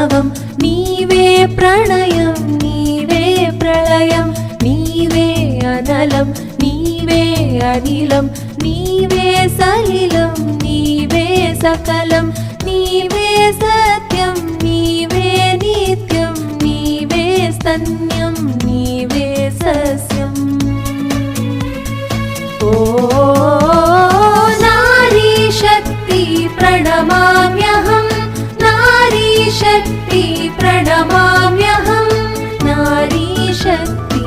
ప్రణవం నీవే ప్రణయం నీవే ప్రళయం నీవే అనలం నీవే అనిలం నీవే సలిలం నీవే సకలం నీవే సత్యం నీవే నిత్యం నీవే స్తన్యం నీవే సస్యం. ఓ నారీ శక్తి ప్రణమామ్యహం నారీ శక్తి ప్రణమామ్యహం నారీ శక్తి.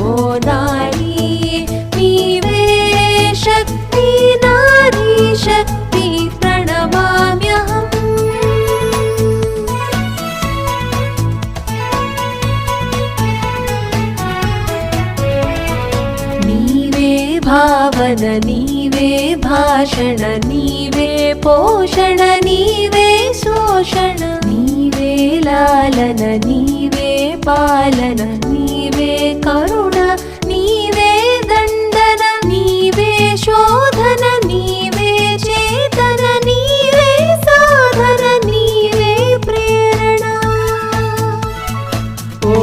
ఓ నారీ నీవే శక్తి నారీ శక్తి ప్రణమామ్యహం. నీవే భావన నీవే భాషణ నీవే పోషణ నీవే శోషణ నీవే లాలన నీవే పాలన నీవే కరుణ నీవే దండన నీవే శోధన నీవే చేతన నీవే సాధన నీవే ప్రేరణ. ఓ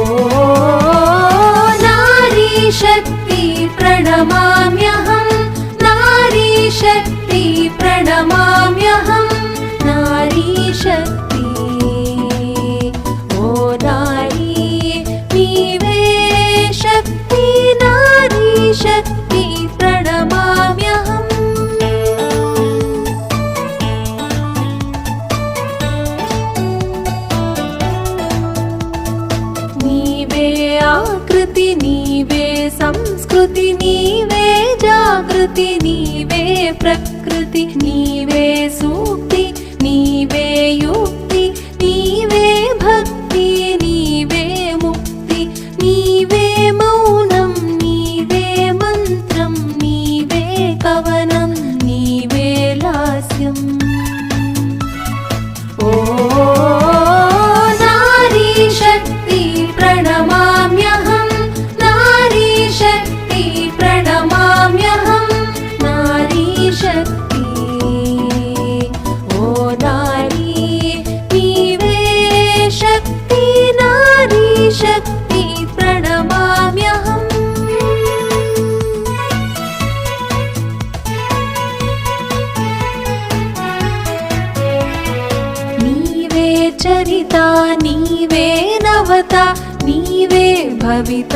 నారీ శక్తి ప్రణమామ్యహం నారీ శక్తి ప్రణమామ్యహం నారీ శక్తి. ఓ నారీ నీవే శక్తి నారీ శక్తి ప్రణమామ్యహం. నీవే ఆకృతి నీవే సంస్కృతి నీవే జాగృతి నీవే ప్రకృతి నీవే సూక్తి నీవే యుక్తి నీవే భక్తి నీవే ముక్తి నీవే మౌనం నీవే మంత్రం నీవే కవనం నీవే లాస్యం. ఓ నారీ శక్తి ప్రణమామ్యహం నారీ శక్తి ప్రణమామ్యహం నారీ శక్తి. ఓ నారీ నీవే శక్తి నారీ శక్తి ప్రణమామ్యహం. నీవే చరిత నీవే నవత నీవే భవిత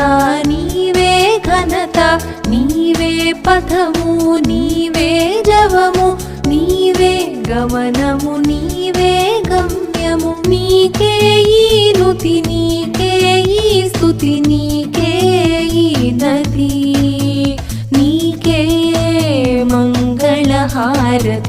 నీవే ఘనత నీవే పథము నీవే జవము నీవే గమనము నీవే గమ్యము నీకే ఈ నుతి నీకే ఈ స్తుతి నీకే ఈ నది నీకే మంగళహారతి.